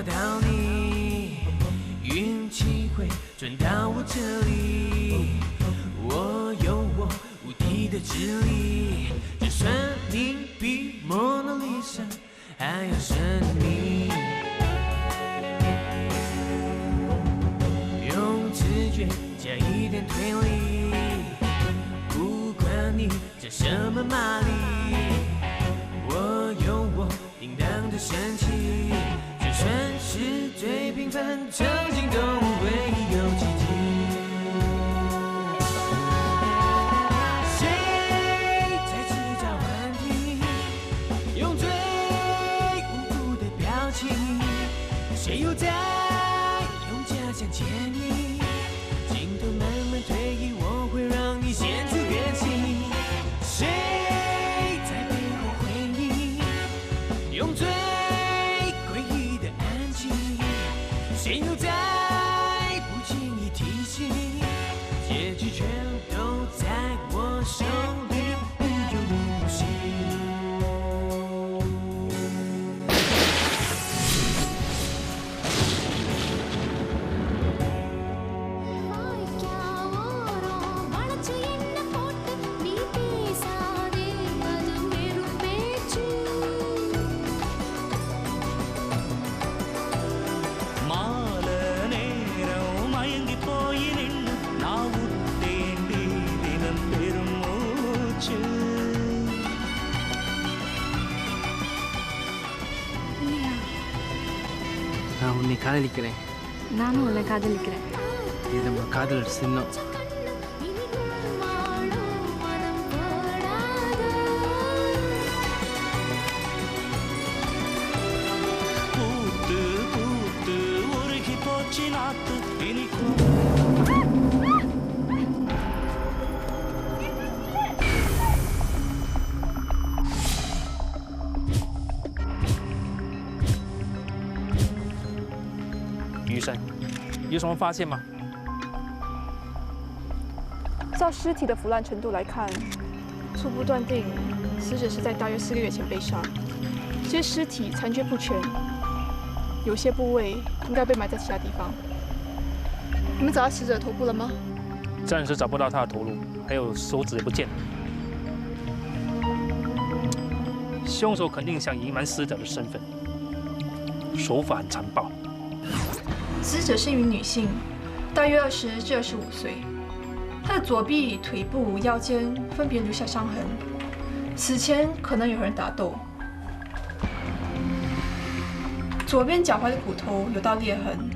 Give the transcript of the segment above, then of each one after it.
找到你，运气会转到我这里。我有我无敌的智力，就算你比蒙娜丽莎还要神秘。用直觉加一点推理，不管你叫什么玛丽，我有我叮当的神奇，就算是最平凡场景都会有奇迹。谁在制造问题，用最无辜的表情，谁又在用假象牵引，镜头慢慢推移，我会让你现出原形。谁在背后回应，用最诡异的安静，谁又在不经意提醒，结局全都在我手里，无忧无心。நான் உன்னை காதலிக்கிறேன். நானும் உன்னை காதலிக்கிறேன். இது நம்ம காதல் சின்னம்.余生，有什么发现吗？照尸体的腐烂程度来看，初步断定死者是在大约4个月前被杀。这些尸体残缺不全，有些部位应该被埋在其他地方。你们找到死者的头部了吗？暂时找不到他的头颅，还有手指也不见了。凶手肯定想隐瞒死者的身份，手法很残暴。 死者是一名女性，大约20至25岁。她的左臂、腿部、腰间分别留下伤痕，死前可能有人打斗。左边脚踝的骨头有道裂痕，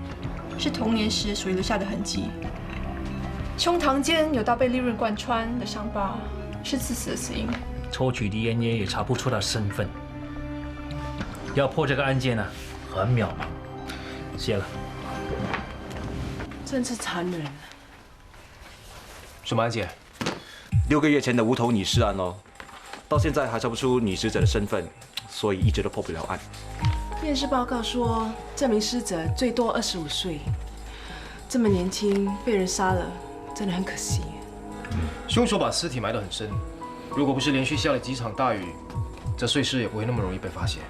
是童年时所留下的痕迹。胸膛间有道被利刃贯穿的伤疤，是致死的死因。抽取 DNA 也查不出他的身份，要破这个案件呢，很渺茫。谢了。 真是残忍。什么案件？6个月前的无头女尸案哦，到现在还查不出女死者的身份，所以一直都破不了案。验尸报告说，这名死者最多25岁，这么年轻被人杀了，真的很可惜。凶手把尸体埋得很深，如果不是连续下了几场大雨，这碎尸也不会那么容易被发现。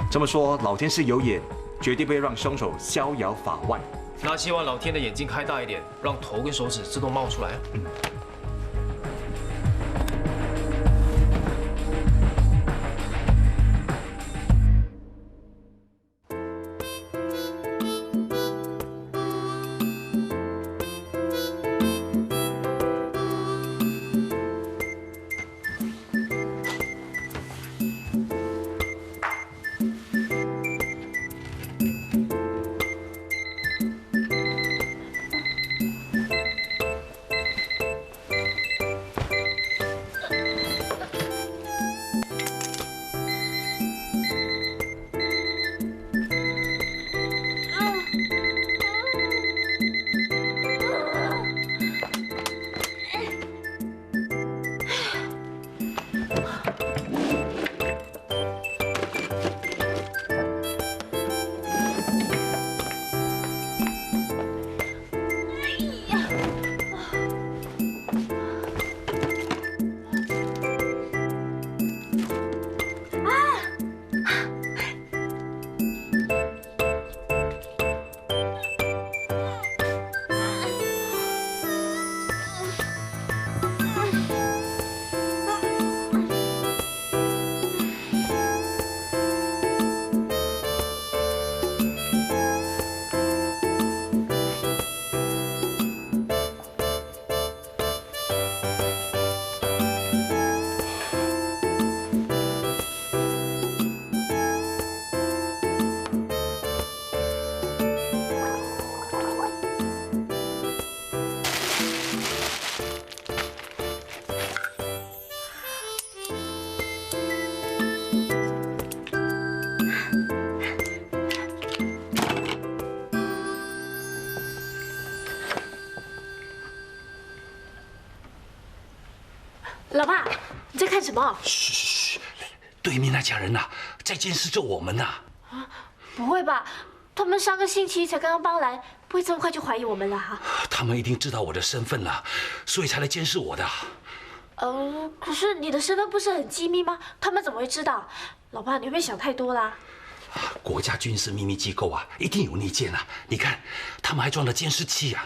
这么说，老天是有眼，绝对不会让凶手逍遥法外。 那希望老天的眼睛开大一点，让头跟手指自动冒出来。老爸，你在看什么？嘘，对面那家人呐，在监视着我们呐。不会吧？他们上个星期才刚刚搬来，不会这么快就怀疑我们了哈？他们一定知道我的身份了，所以才来监视我的。可是你的身份不是很机密吗？他们怎么会知道？老爸，你会不会想太多啦？国家军事秘密机构啊，一定有内奸啊！你看，他们还装了监视器啊。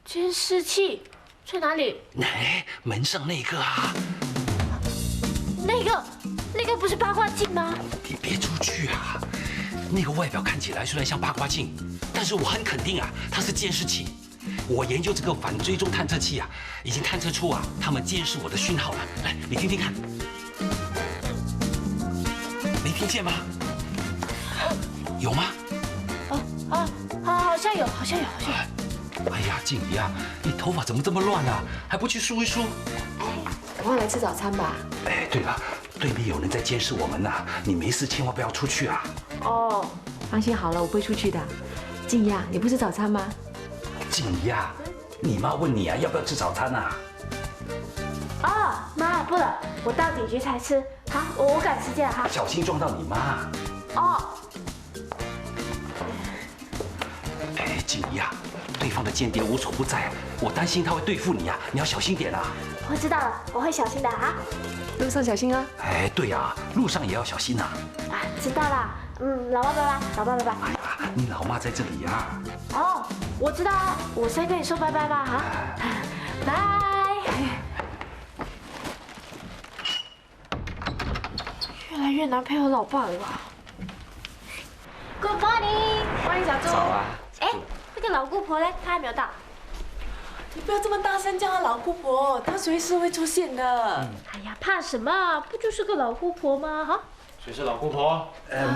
监视器在哪里？哎，门上那个啊。那个不是八卦镜吗？你别出去啊！那个外表看起来虽然像八卦镜，但是我很肯定啊，它是监视器。我研究这个反追踪探测器啊，已经探测出啊，他们监视我的讯号了。来，你听听看，没听见吗？有吗？好像有。哎呀，静怡啊，你头发怎么这么乱啊？还不去梳一梳？赶快来吃早餐吧。哎，对了，对面有人在监视我们呐，你没事千万不要出去啊。哦，放心好了，我不会出去的。静怡啊，你不吃早餐吗？静怡啊，你妈问你啊，要不要吃早餐啊？妈，不了，我到警局才吃。好，我赶时间了哈。小心撞到你妈。哎，静怡啊，对方的间谍无所不在，我担心他会对付你啊，你要小心点啊。我知道了，我会小心的啊。路上小心啊。哎，对啊，路上也要小心啊。知道啦。老爸拜拜。哎呀，你老妈在这里呀。我知道啊，我先跟你说拜拜吧哈。拜。越来越难配合老爸了吧 ？Good morning， 欢迎小周。早啊。那个老姑婆嘞，她还没有到。你不要这么大声叫她老姑婆，她随时会出现的。哎呀，怕什么？不就是个老姑婆吗？哈。谁是老姑婆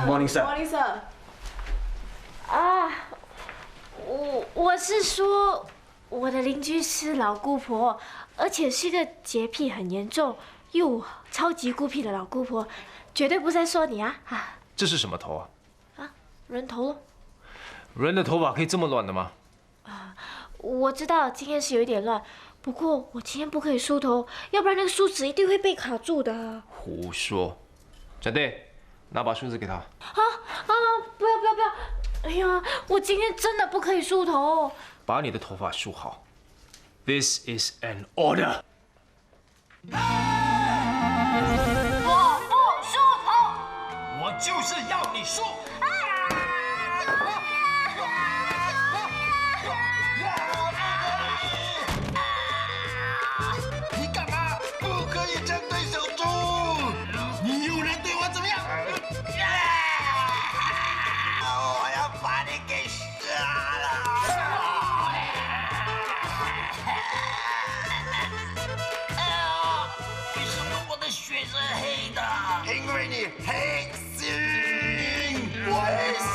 ？Morning sir。Morning sir。我是说，我的邻居是老姑婆，而且是个洁癖很严重又超级孤僻的老姑婆，绝对不是在说你啊！这是什么头啊？人头咯。人的头发可以这么乱的吗？我知道今天是有一点乱，不过我今天不可以梳头，要不然那个梳子一定会被卡住的。胡说！小弟，拿把梳子给他。不要！哎呀，我今天真的不可以梳头。把你的头发梳好。This is an order。我不梳头，我就是要你梳。你干嘛？不可以这样对小猪！你有人对我怎么样？我要把你给杀了！为什么我的血是黑的？因为你黑心，我黑心。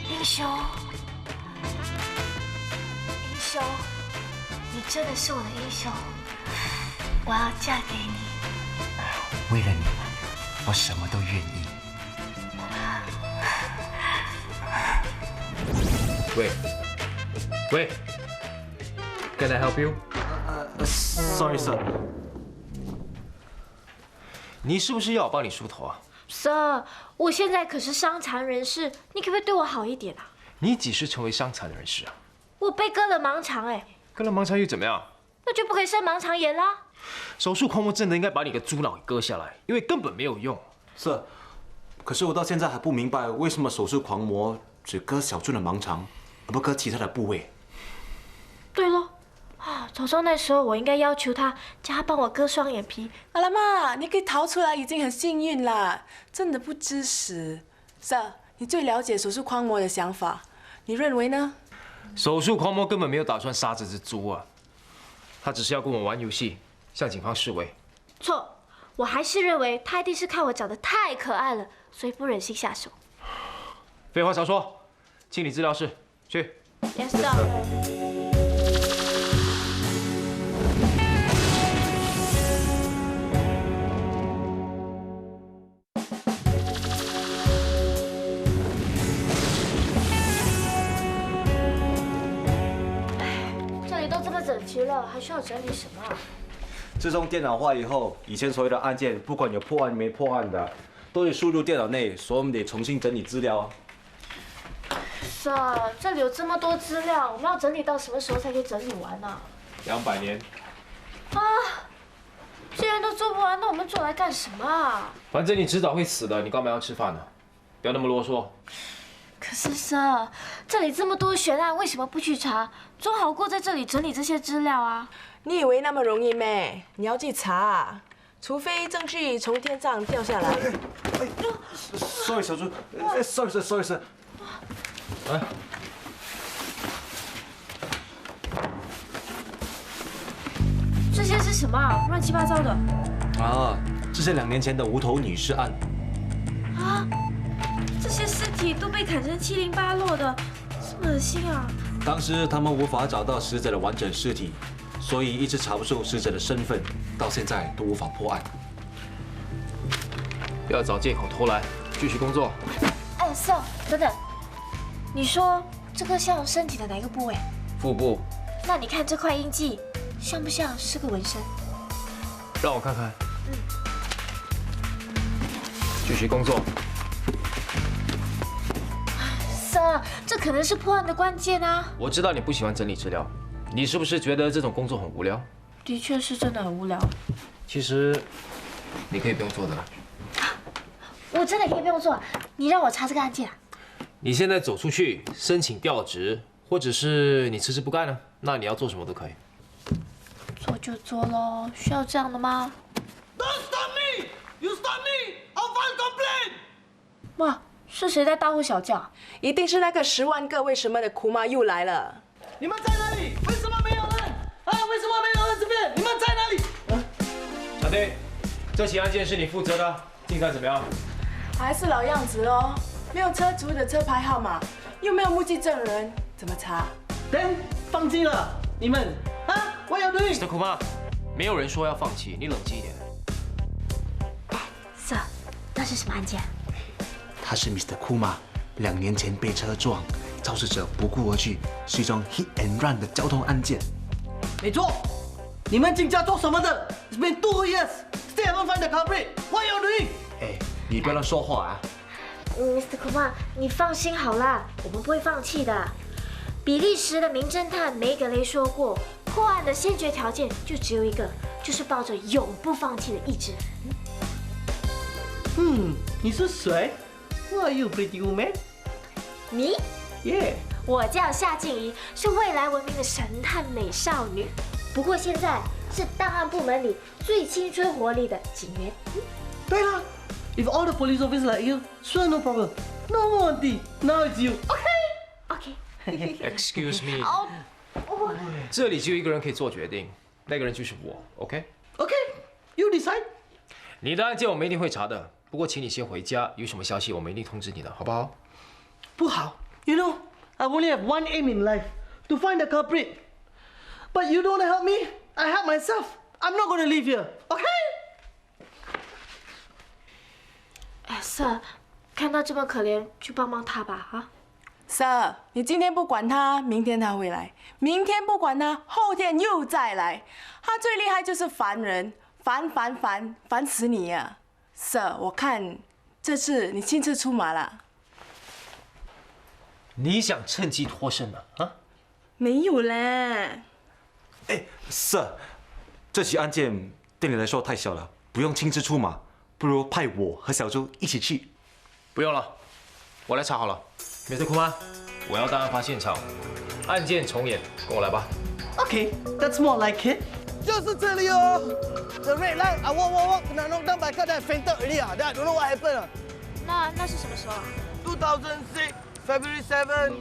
英雄，你真的是我的英雄，我要嫁给你。为了你，我什么都愿意。喂 ，Can I help you？ Sorry sir。你是不是要我帮你梳头啊 Sir， 我现在可是伤残人士，你可不可以对我好一点啊？你几时成为伤残人士啊？我被割了盲肠哎。割了盲肠又怎么样？那就不可以生盲肠炎啦。手术狂魔真的应该把你的猪脑给割下来，因为根本没有用。是，可是我到现在还不明白，为什么手术狂魔只割小猪的盲肠，而不割其他的部位？对喽，早上那时候我应该要求他，叫他帮我割双眼皮。阿拉妈，你可以逃出来已经很幸运啦，真的不知死。Sir， 你最了解手术狂魔的想法，你认为呢？手术狂魔根本没有打算杀这只猪啊，他只是要跟我玩游戏，向警方示威。错，我还是认为他一定是看我长得太可爱了，所以不忍心下手。废话少说，清理资料室，去。Yes sir。极了，还需要整理什么？自从电脑化以后，以前所有的案件，不管有破案没破案的，都得输入电脑内，所以我们得重新整理资料啊。Sir，这里有这么多资料，我们要整理到什么时候才可以整理完呢200年。啊，既然都做不完，那我们做来干什么啊？反正你迟早会死的，你干嘛要吃饭呢？不要那么啰嗦。可是 Sir， 这里这么多悬案，为什么不去查？总好过在这里整理这些资料啊。你以为那么容易咩？你要去查啊，除非证据从天上掉下来。sorry 小猪，sorry sir。来，这些是什么啊？乱七八糟的。啊，这是2年前的无头女尸案。啊，这些尸体都被砍成七零八落的，这么恶心啊！当时他们无法找到死者的完整尸体，所以一直查不出死者的身份，到现在都无法破案。不要找借口偷懒，继续工作。哎 ，Sir， 等等，你说这个像身体的哪一个部位？腹部。那你看这块印记，像不像是个纹身？让我看看。继续工作。Sir， 这可能是破案的关键啊！我知道你不喜欢整理资料，你是不是觉得这种工作很无聊？的确是真的很无聊。其实，你可以不用做的了。我真的可以不用做，你让我查这个案件啊？你现在走出去申请调职，或者是你辞职不干了，那你要做什么都可以。做就做咯，需要这样的吗 Don't stop me! You stop me! I'll file complaint! 哇，是谁在大呼小叫？一定是那个10万个为什么的哭妈又来了。你们在哪里？为什么没有人？啊，为什么没有人这边？你们在哪里？小队，这起案件是你负责的，进展怎么样？还是老样子咯，没有车主的车牌号码，又没有目击证人，怎么查？等，放弃了，你们啊，我要对。Mr. Kumar，没有人说要放弃，你冷静一点。Sir， 那是什么案件？他是 Mr. Kuma，2年前被车撞，肇事者不顾而去，是一桩 hit and run 的交通案件。没错，你们进家做什么的 ？It's been 2 years, still haven't found the culprit. What are you doing? 哎，你不要乱说话啊！ Mr. Kumar， 你放心好啦，我们不会放弃的。比利时的名侦探梅格雷说过，破案的先决条件就只有一个，就是抱着永不放弃的意志。你是谁 ？Who are you, pretty woman? 你 Yeah. 我叫夏静怡，是未来闻名的神探美少女。不过现在是档案部门里最青春活力的警员。对了 ，If all the police officers like you, sure no problem. No more auntie. Now it's you. OK。 Excuse me， 哦，这里只有一个人可以做决定，那个人就是我。OK？ Okay, you decide. 你的案件我们一定会查的，不过请你先回家，有什么消息我们一定通知你的，好不好？不好 You know, I only have one aim in life, to find the culprit. But you don't help me, I help myself. I'm not going to leave here, okay? 哎 ，Sir， 看他这么可怜，去帮帮他吧，啊。Sir， 你今天不管他，明天他会来；明天不管他，后天又再来。他最厉害就是烦人，烦死你啊 ！Sir， 我看这次你亲自出马了。你想趁机脱身吗？啊？没有啦。哎，Sir， 这起案件对你来说太小了，不用亲自出马，不如派我和小周一起去。不用了，我来查好了。Mr. Kumar， 我要到案发现场，案件重演，跟我来吧。Okay, that's more like it. 就是这里哦。The red light, I walk, kena knocked down by a car, then I fainted already. Then I don't know what happened. 那是什么时候啊2006 February 7,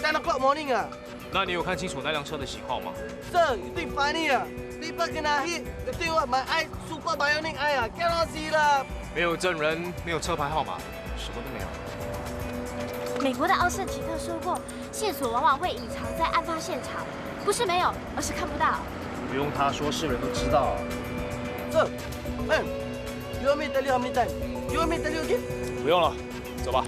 10 o'clock morning 啊。那你有看清楚那辆车的型号吗 Sir, you think funny 啊 ？People kena hit, you think what? My eye super bionic eye 啊 ，cannot see 啦。没有证人，没有车牌号码，什么都没有。美国的奥盛奇特说过，线索往往会隐藏在案发现场，不是没有，而是看不到。不用他说，是人都知道。Sir, man, you want me to tell you how many times? You want me to tell you again? 不用了，走吧。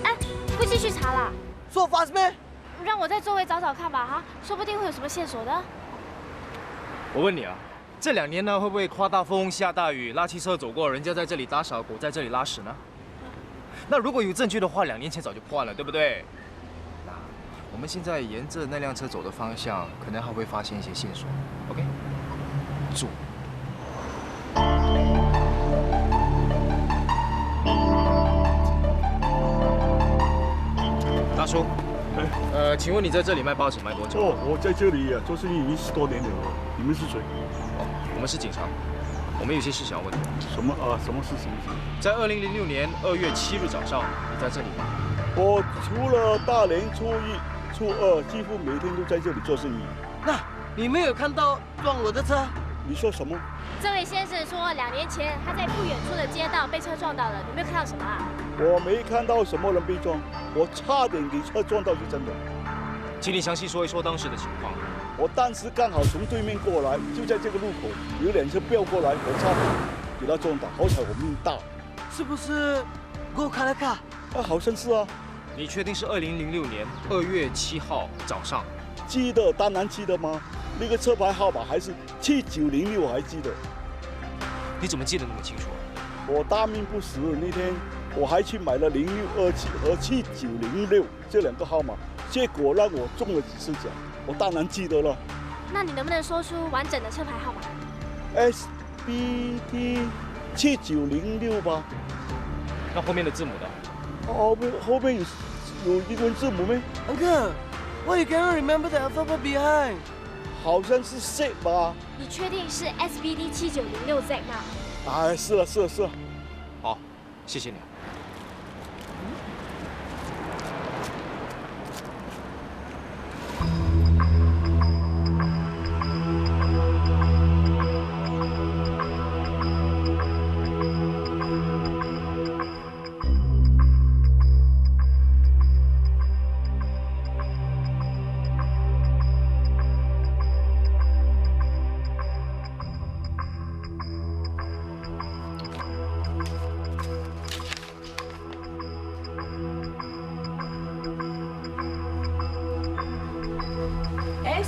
哎，不继续查啦？ So fast, man? 让我在周围找找看吧，哈，说不定会有什么线索的。我问你啊，这2年呢，会不会刮大风、下大雨，垃圾车走过，人家在这里打扫，狗在这里拉屎呢？那如果有证据的话，2年前早就破案了，对不对？那我们现在沿着那辆车走的方向，可能还会发现一些线索。OK， 住。大叔，请问你在这里卖报纸卖多久？哦，我在这里做生意已经10多年了。你们是谁？哦，我们是警察，我们有些事想要问你。什么啊？什么事？什么事？在2006年2月7日早上，你在这里吗？我除了大年初1、初2，几乎每天都在这里做生意。那你没有看到撞我的车？你说什么？这位先生说，2年前他在不远处的街道被车撞到了，你没有看到什么啊？我没看到什么人被撞，我差点给车撞到是真的。请你详细说一说当时的情况。我当时刚好从对面过来，就在这个路口，有2车飙过来，我差点给他撞倒，好彩我命大。是不是Go Kalaka？啊，好像是啊。你确定是2006年2月7号早上？记得，当然记得吗？那个车牌号码还是7906，我还记得。你怎么记得那么清楚啊？我大命不死，那天我还去买了0627和7906这2个号码，结果让我中了几次奖，我当然记得了。那你能不能说出完整的车牌号码 ？SBT 7906吧。那后面的字母呢？后面有英文字母没 ？Uncle, why you cannot remember the alphabet behind？ 好像是 Z 吧？你确定是 SBD 7906Z 吗？哎，是了。好，谢谢你。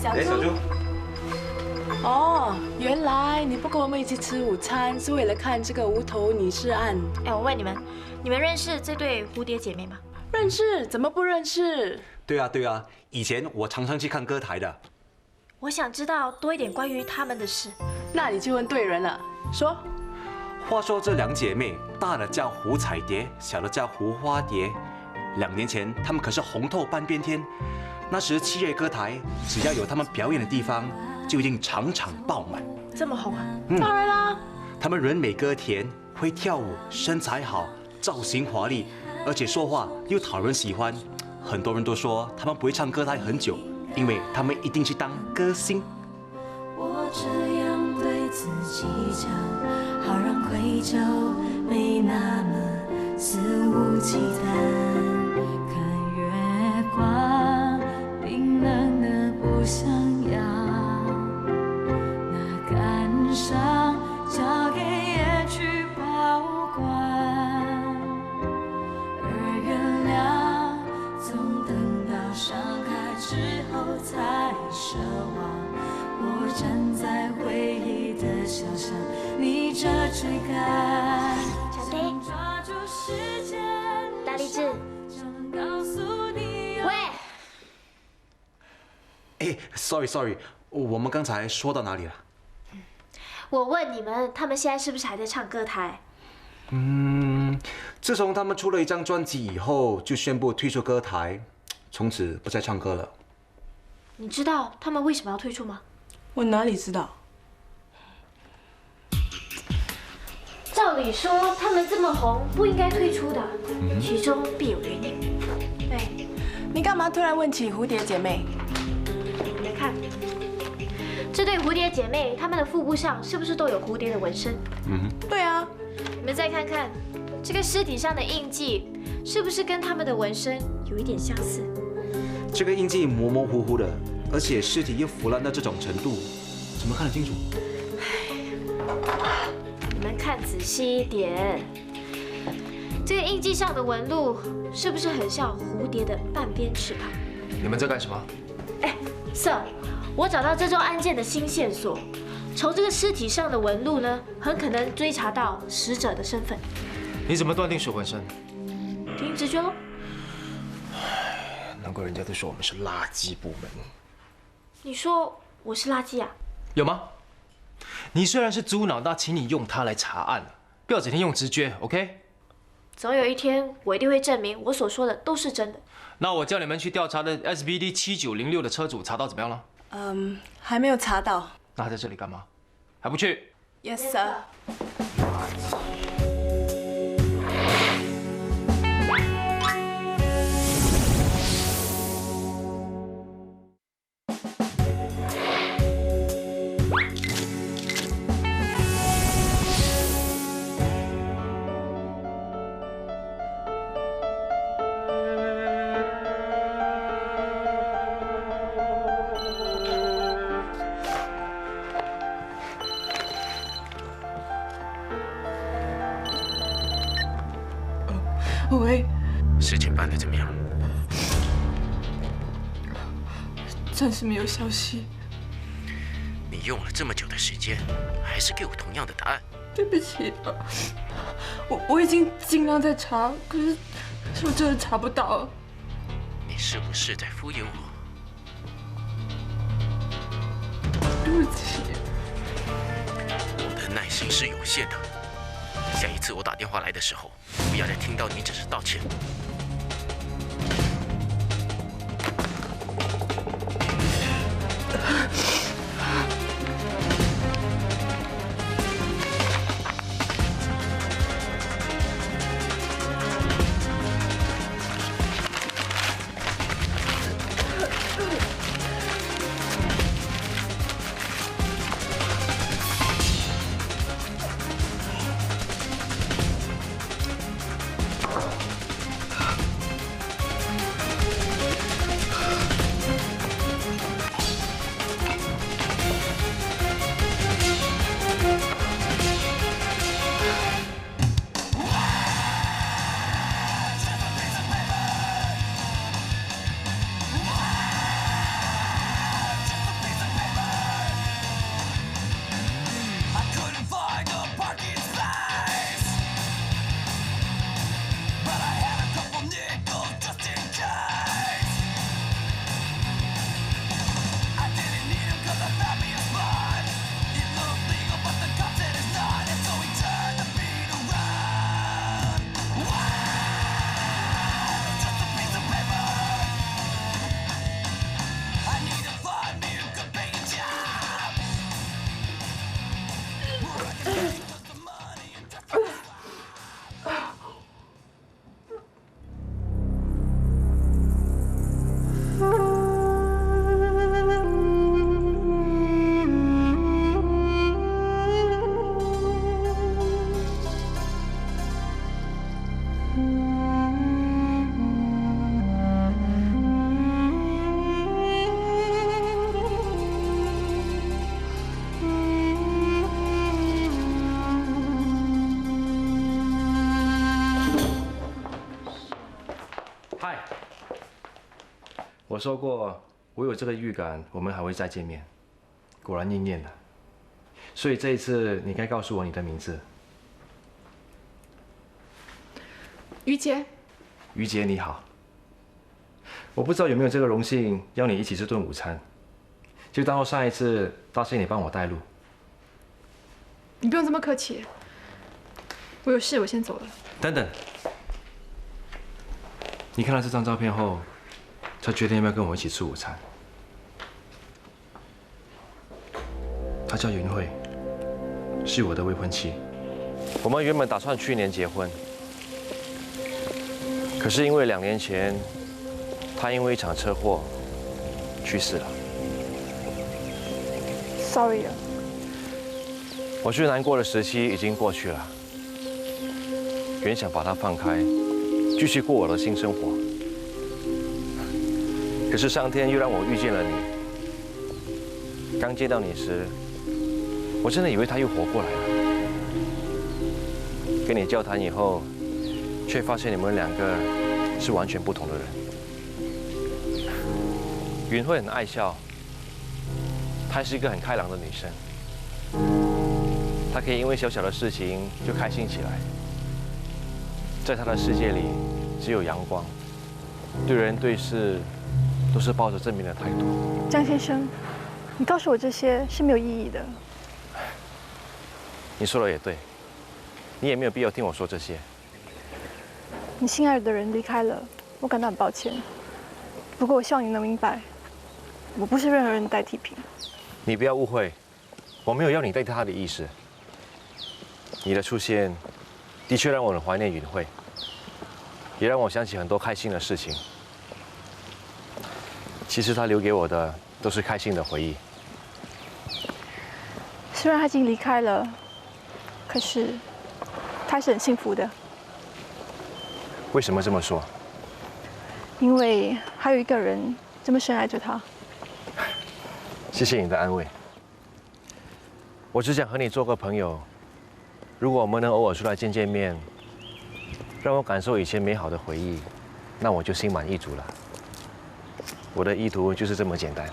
小猪。哦，原来你不跟我们一起吃午餐，是为了看这个无头女尸案。哎，我问你们，你们认识这对蝴蝶姐妹吗？认识，怎么不认识？对啊，以前我常常去看歌台的。我想知道多一点关于她们的事。那你就问对人了，说。话说这2姐妹，大的叫胡彩蝶，小的叫胡花蝶。2年前，她们可是红透半边天。那时7月歌台，只要有她们表演的地方，就一定场场爆满。这么红啊？当然啦。她们人美歌甜，会跳舞，身材好，造型华丽，而且说话又讨人喜欢。很多人都说她们不会唱歌台很久，因为她们一定去当歌星。我这样对自己讲，好让愧疚没那么肆无忌惮。看月光，冰冷的不想要，那感伤交给夜去保管。而原谅，总等到伤害之后才奢望。我站在回忆的小巷，逆着追赶。小飞，大力志。喂。哎 ，sorry， 我们刚才说到哪里了？我问你们，他们现在是不是还在唱歌台？自从他们出了一张专辑以后，就宣布退出歌台，从此不再唱歌了。你知道他们为什么要退出吗？我哪里知道？照理说，他们这么红，不应该退出的，其中必有原因。哎，你干嘛突然问起蝴蝶姐妹？你们看，这对蝴蝶姐妹，她们的腹部上是不是都有蝴蝶的纹身？对啊。你们再看看，这个尸体上的印记，是不是跟她们的纹身有一点相似？这个印记模模糊糊的，而且尸体又腐烂到这种程度，怎么看得清楚？你们看仔细一点，这个印记上的纹路是不是很像蝴蝶的半边翅膀？你们在干什么？哎，Sir，我找到这宗案件的新线索，从这个尸体上的纹路呢，很可能追查到死者的身份。你怎么断定是浑身？凭直觉喽。难怪人家都说我们是垃圾部门。你说我是垃圾啊？有吗？你虽然是猪脑，那请你用它来查案啊，不要整天用直觉 ，OK？ 总有一天，我一定会证明我所说的都是真的。那我叫你们去调查的 SBD 7906的车主，查到怎么样了？还没有查到。那他在这里干嘛？还不去 ？Yes, sir。喂，事情办得怎么样？暂时没有消息。你用了这么久的时间，还是给我同样的答案。对不起，我已经尽量在查，可是我真的查不到。你是不是在敷衍我？对不起。我的耐心是有限的。下一次我打电话来的时候，不要再听到你只是道歉。我说过，我有这个预感，我们还会再见面。果然应验了。所以这一次，你该告诉我你的名字。于杰。于杰，你好。我不知道有没有这个荣幸邀你一起吃顿午餐，就当做上一次答谢你帮我带路。你不用这么客气，我有事，我先走了。等等，你看了这张照片后，才决定要不要跟我一起吃午餐。她叫云慧，是我的未婚妻。我们原本打算去年结婚，可是因为2年前，她因为一场车祸去世了。Sorry 啊。我最难过的时期已经过去了，原想把她放开，继续过我的新生活。可是上天又让我遇见了你。刚见到你时，我真的以为他又活过来了。跟你交谈以后，却发现你们2个是完全不同的人。允慧很爱笑，她是一个很开朗的女生。她可以因为小小的事情就开心起来，在她的世界里只有阳光，对人对事都是抱着正面的态度。江先生，你告诉我这些是没有意义的。你说的也对，你也没有必要听我说这些。你心爱的人离开了，我感到很抱歉。不过我希望你能明白，我不是任何人的代替品。你不要误会，我没有要你代替他的意思。你的出现，的确让我很怀念允慧，也让我想起很多开心的事情。其实他留给我的都是开心的回忆。虽然他已经离开了，可是他是很幸福的。为什么这么说？因为还有一个人这么深爱着他。谢谢你的安慰。我只想和你做个朋友。如果我们能偶尔出来见见面，让我感受以前美好的回忆，那我就心满意足了。我的意图就是这么简单。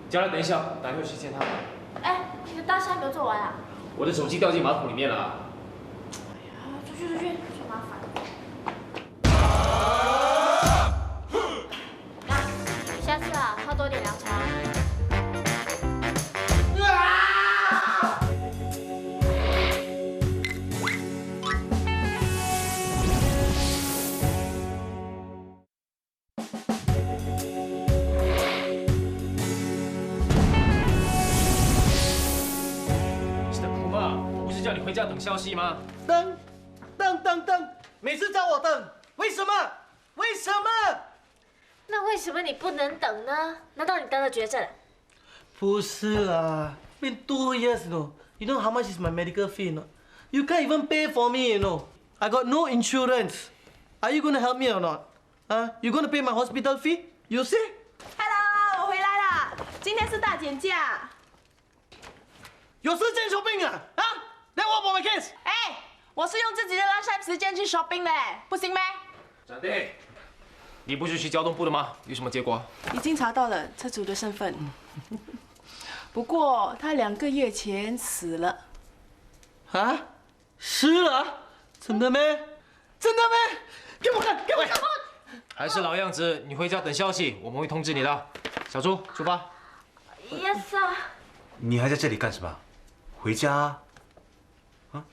将来等一下，打电话去见他。哎，你的大事还没有做完啊？我的手机掉进马桶里面了。哎呀，出去，真麻烦。那下次啊，喝多点凉茶。叫你回家等消息吗？等，每次叫我等，为什么？为什么？那为什么你不能等呢？难道你得了绝症？不是啦 ，been 2 years, no. You know how much is my medical fee, no? You can't even pay for me, you know. I got no insurance. Are you gonna help me or not? You gonna pay my hospital fee? You see? Hello， 我回来啦。今天是大减价。有时间说病啊？Then what about my case？ 哎，我是用自己的 lunchtime 时间去 shopping 的，不行咩？长弟，你不是去交通部的吗？有什么结果？已经查到了车主的身份，不过他2个月前死了。啊？死了？真的咩？真的咩？给我看，给我看！还是老样子，你回家等消息，我们会通知你的。小朱，出发。Yes sir。你还在这里干什么？回家啊！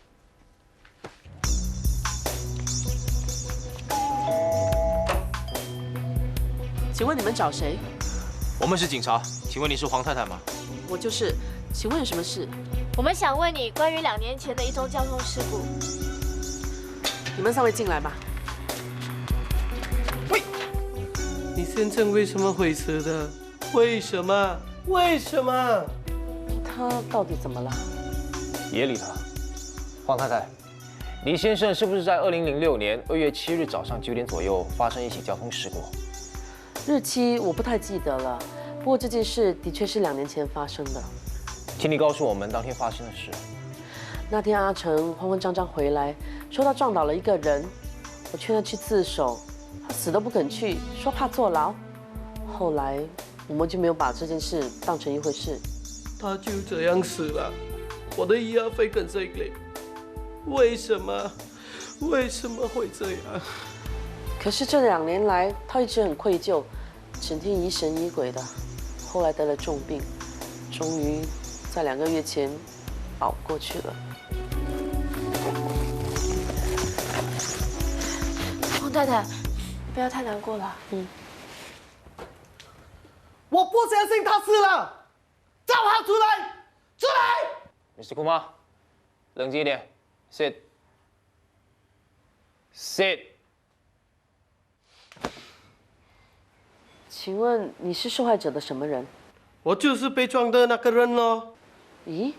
请问你们找谁？我们是警察，请问你是黄太太吗？我就是，请问有什么事？我们想问你关于2年前的一宗交通事故。你们3位进来吧。喂，你先生为什么会死的？为什么？为什么？他到底怎么了？别理他。黄太太，李先生是不是在2006年2月7日早上9点左右发生一起交通事故？日期我不太记得了，不过这件事的确是2年前发生的。请你告诉我们当天发生的事。那天阿成慌慌张张回来，说他撞倒了一个人，我劝他去自首，他死都不肯去，说怕坐牢。后来我们就没有把这件事当成一回事。他就这样死了，我的医药费跟谁给？为什么？为什么会这样？可是这2年来，他一直很愧疚，整天疑神疑鬼的，后来得了重病，终于在2个月前熬过去了。洪太太，不要太难过了。我不相信他死了，叫他出来，出来 Mr. Kumar， 冷静一点 ，sit。请问你是受害者的什么人？我就是被撞的那个人咯。咦，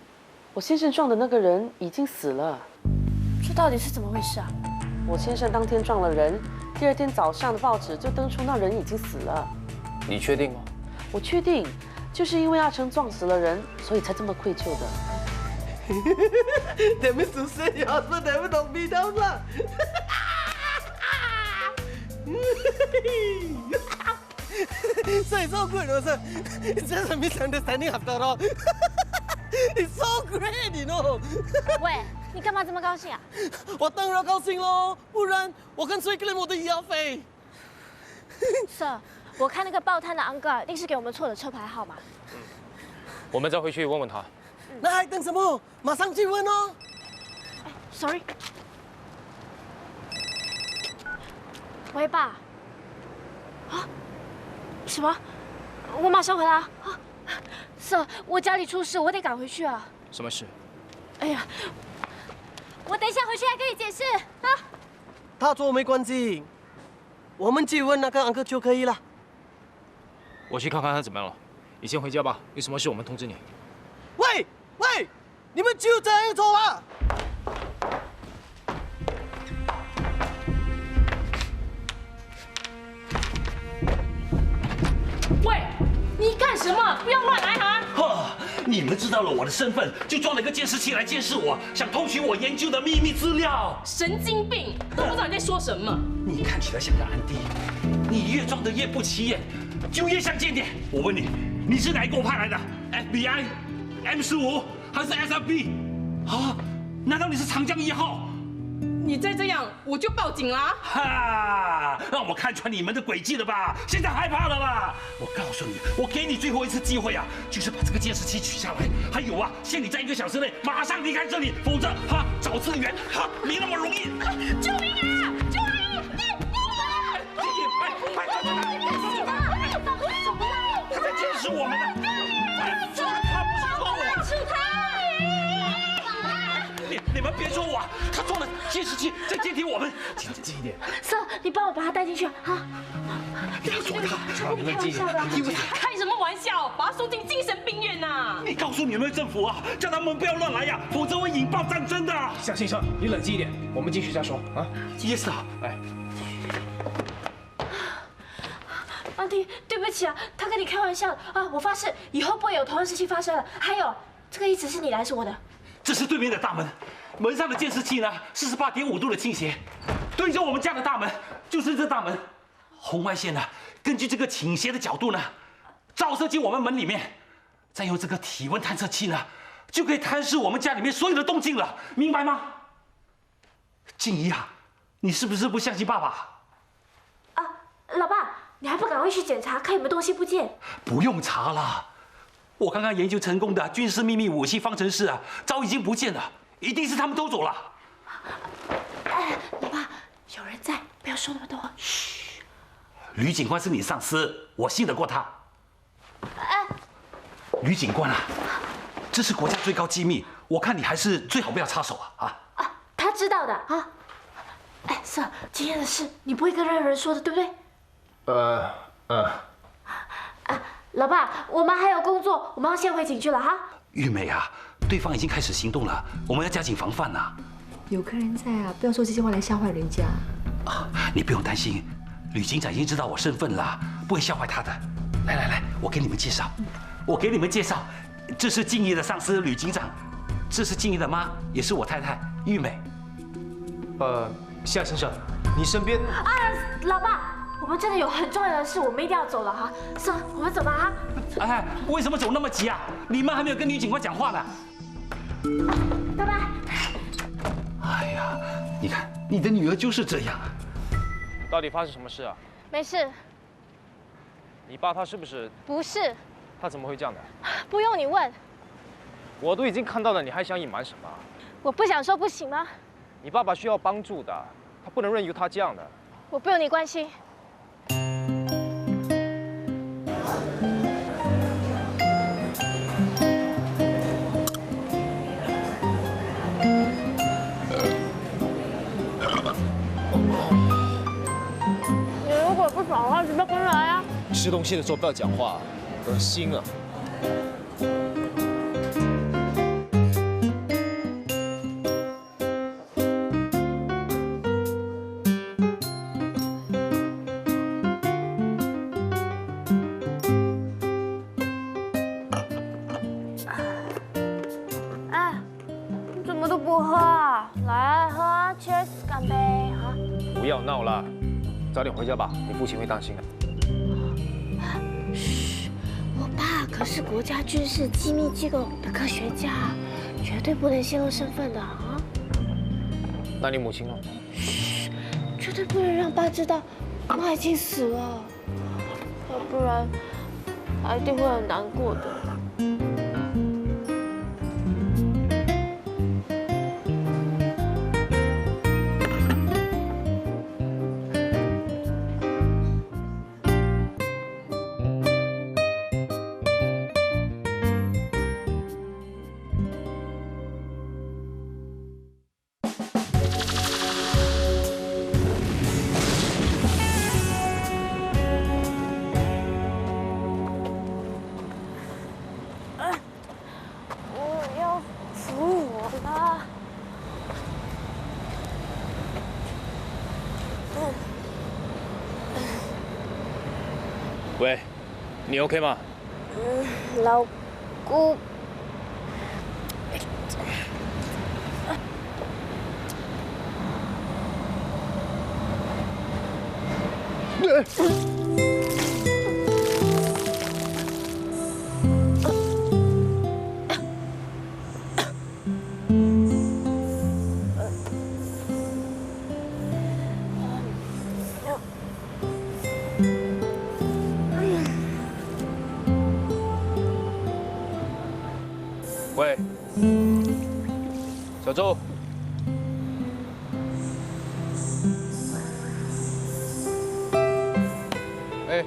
我先生撞的那个人已经死了。这到底是怎么回事啊？我先生当天撞了人，第2天早上的报纸就登出那人已经死了。你确定吗？我确定，就是因为阿成撞死了人，所以才这么愧疚的。That means to say your husband never knocked me down 啦。So it's so good, also. It's just a misunderstanding after all. It's so great, you know. 喂，你干嘛这么高兴啊？我当然高兴喽，不然我跟谁 claim 我的医药费？Sir， 我看那个报摊的 uncle 一定是给我们错的车牌号码。我们再回去问问他。那还等什么？马上去问哦。Sorry。喂，爸。啊？什么？我马上回来啊！Sir， 我家里出事，我得赶回去啊。什么事？哎呀，我等一下回去来跟你解释啊。他错没关系，我们去问那个 uncle 就可以了。我去看看他怎么样了。你先回家吧，有什么事我们通知你。喂，你们就这样走啊？喂，你干什么？不要乱来哈！你们知道了我的身份，就装了一个监视器来监视我，想偷取我研究的秘密资料。神经病，都不知道你在说什么。你看起来像个安迪，你越装得越不起眼，就越像间谍。我问你，你是哪一个派来的 ？FBI、M15还是 SFB？ 啊？难道你是长江1号？你再这样，我就报警啦！哈，让我看穿你们的诡计了吧？现在害怕了吧？我告诉你，我给你最后一次机会啊，就是把这个监视器取下来。还有啊，限你在1个小时内马上离开这里，否则找资源没那么容易。救命啊！救命！他在监视我们呢！他不是说我，是他！你们别说我，他装了监视器在监听我们。静一点。Sir， 你帮我把他带进去啊！不要说他，你冷静一点。开什么玩笑？把他送进精神病院呐！你告诉你们政府啊，叫他们不要乱来呀，否则会引爆战争的。夏先生，你冷静一点，我们继续再说啊。Yes sir， 来。安迪，对不起啊，他跟你开玩笑的啊！我发誓以后不会有同样事情发生了。还有，这个一直是你来说的。这是对面的大门，门上的监视器呢，48.5度的倾斜，对着我们家的大门，就是这大门。红外线呢，根据这个倾斜的角度呢，照射进我们门里面，再用这个体温探测器呢，就可以探视我们家里面所有的动静了，明白吗？静怡啊，你是不是不相信爸爸？啊，老爸，你还不赶快去检查，看有没有东西不见？不用查了。我刚刚研究成功的军事秘密武器方程式啊，早已经不见了，一定是他们偷走了。哎，老爸，有人在，不要说那么多。嘘。吕警官是你上司，我信得过他。哎，吕警官啊，这是国家最高机密，我看你还是最好不要插手啊！他知道的啊。哎，Sir， 今天的事你不会跟任何人说的，对不对？老爸，我们还有工作，我们要先回警局了哈。玉美啊，对方已经开始行动了，我们要加紧防范呐。有客人在啊，不要说这些话来吓坏人家。你不用担心，吕警长已经知道我身份了，不会吓坏他的。来，我给你们介绍，这是静怡的上司吕警长，这是静怡的妈，也是我太太玉美。夏先生，你身边啊，老爸。我们真的有很重要的事，我们一定要走了哈。是，我们走吧哈。哎，为什么走那么急啊？你们还没有跟女警官讲话呢。拜拜。哎呀，你看你的女儿就是这样啊。到底发生什么事啊？没事，你爸他是不是？不是，他怎么会这样的？不用你问，我都已经看到了，你还想隐瞒什么？我不想说不行吗？你爸爸需要帮助的，他不能任由他这样的。我不用你关心。你如果不爽的话，直接跟来啊！吃东西的时候不要讲话，恶心啊！哎，你怎么都不喝啊？来喝啊 ，Cheers， 干杯啊！不要闹了，早点回家吧，你父亲会担心的。嘘，我爸可是国家军事机密机构的科学家，绝对不能泄露身份的啊！那你母亲呢？嘘，绝对不能让爸知道妈已经死了，要不然他一定会很难过的。喂，你 OK 吗？老姑。喂，小周。哎。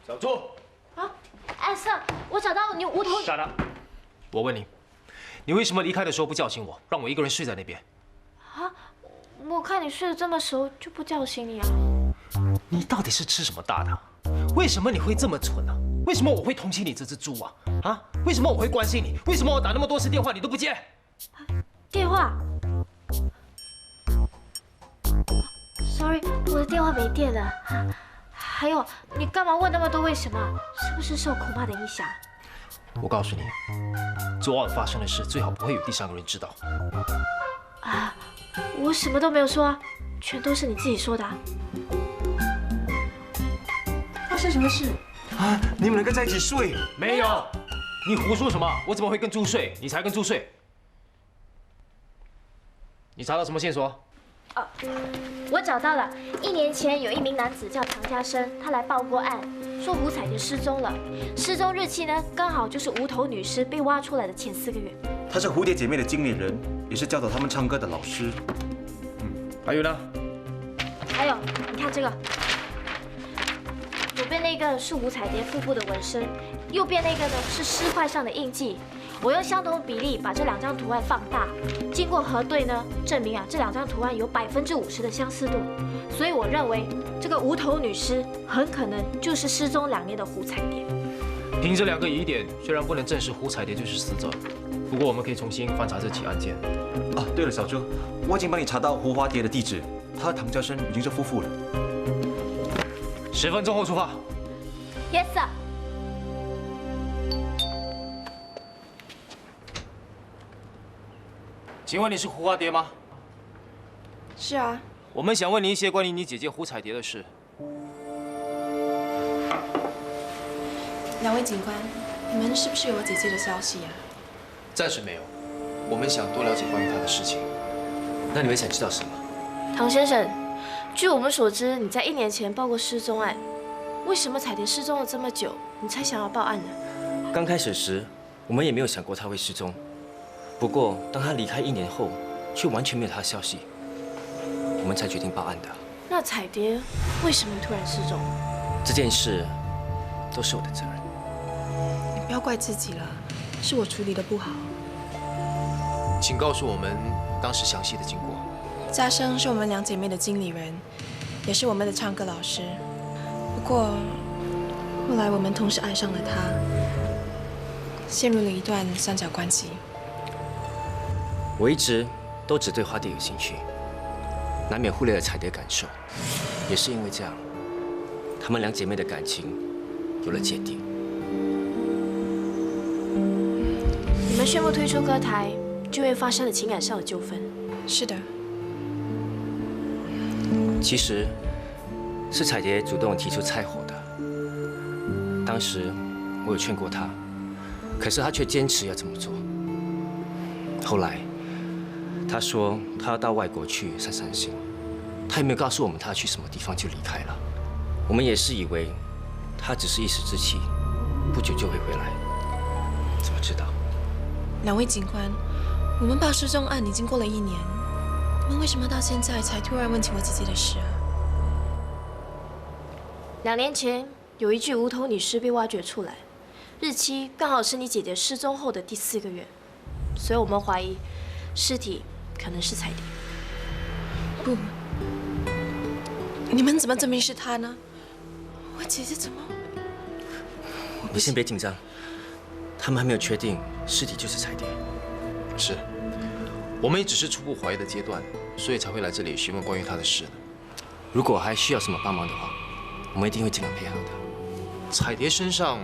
小朱。啊，哎，Sir，我找到你无头。傻了。我问你，你为什么离开的时候不叫醒我，让我一个人睡在那边？啊，我看你睡得这么熟，就不叫醒你啊。你到底是吃什么大的？为什么你会这么蠢呢？为什么我会同情你这只猪啊？啊？为什么我会关心你？为什么我打那么多次电话你都不接？电话 ？Sorry， 我的电话没电了。还有，你干嘛问那么多为什么？是不是受苦妈的影响？我告诉你，昨晚发生的事最好不会有第三个人知道。啊，我什么都没有说啊，全都是你自己说的啊。发生什么事？啊，你们两个在一起睡？没有，你胡说什么？我怎么会跟猪睡？你才跟猪睡。你查到什么线索？哦，我找到了。1年前有一名男子叫唐家生，他来报过案，说胡彩蝶失踪了。失踪日期呢，刚好就是无头女尸被挖出来的前4个月。她是蝴蝶姐妹的经理人，也是教导她们唱歌的老师。还有呢？还有，你看这个，有边那个是胡彩蝶腹部的纹身，右边那个呢是尸块上的印记。我用相同比例把这2张图案放大，经过核对呢，证明这2张图案有50%的相似度。所以我认为这个无头女尸很可能就是失踪2年的胡彩蝶。凭这2个疑点，虽然不能证实胡彩蝶就是死者，不过我们可以重新翻查这起案件。啊，对了，小周，我已经帮你查到胡花蝶的地址，他和唐家生已经是夫妇了。10分钟后出发。Yes, sir。请问你是胡花蝶吗？是啊。我们想问你一些关于你姐姐胡彩蝶的事。2位警官，你们是不是有我姐姐的消息啊？暂时没有，我们想多了解关于她的事情。那你们想知道什么？唐先生，据我们所知，你在1年前报过失踪案，为什么彩蝶失踪了这么久，你才想要报案呢？刚开始时，我们也没有想过她会失踪。不过，当她离开1年后，却完全没有她的消息，我们才决定报案的。那彩蝶为什么突然失踪？这件事都是我的责任。你不要怪自己了，是我处理的不好。请告诉我们当时详细的经过。嘉生是我们2姐妹的经理人，也是我们的唱歌老师。不过后来我们同时爱上了他，陷入了一段三角关系。我一直都只对花蝶有兴趣，难免忽略了彩蝶感受。也是因为这样，她们2姐妹的感情有了芥蒂。你们宣布退出歌台，就会发生了情感上的纠纷。是的。其实是彩蝶主动提出拆伙的。当时我有劝过她，可是她却坚持要这么做。后来她说她要到外国去散散心，她也没有告诉我们她要去什么地方就离开了。我们也是以为她只是一时之气，不久就会回来。怎么知道？2位警官，我们报失踪案已经过了1年，你们为什么到现在才突然问起我姐姐的事啊？2年前有一具无头女尸被挖掘出来，日期刚好是你姐姐失踪后的第4个月，所以我们怀疑尸体可能是彩蝶。不，你们怎么证明是她呢？我姐姐怎么？你先别紧张，他们还没有确定尸体就是彩蝶。是，我们也只是初步怀疑的阶段，所以才会来这里询问关于她的事的。如果还需要什么帮忙的话，我们一定会尽量配合的。彩蝶身上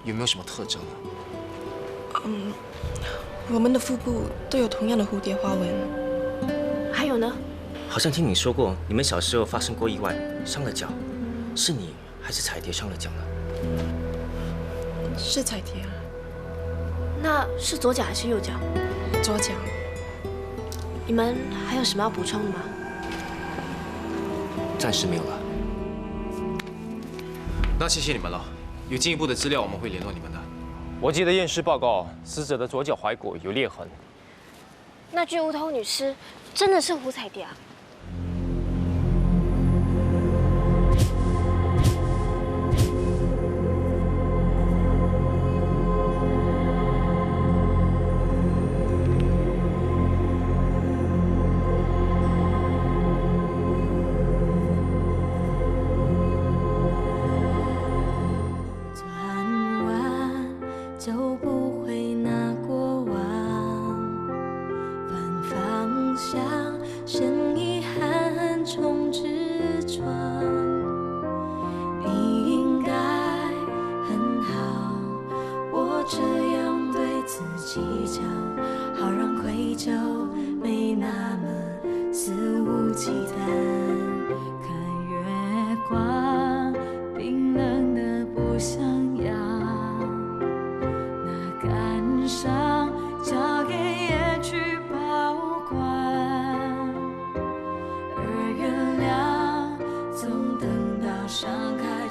有没有什么特征呢？我们的腹部都有同样的蝴蝶花纹。还有呢？好像听你说过，你们小时候发生过意外，伤了脚，是你还是彩蝶伤了脚呢？是彩蝶啊。那是左脚还是右脚？左脚。你们还有什么要补充的吗？暂时没有了。那谢谢你们了，有进一步的资料我们会联络你们的。我记得验尸报告，死者的左脚踝骨有裂痕。那具无头女尸真的是胡彩蝶啊？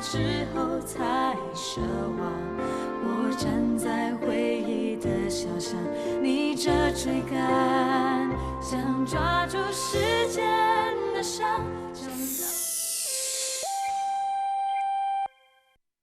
之后才奢望，我站在回忆的小巷，逆着追赶，想抓住时间的伤。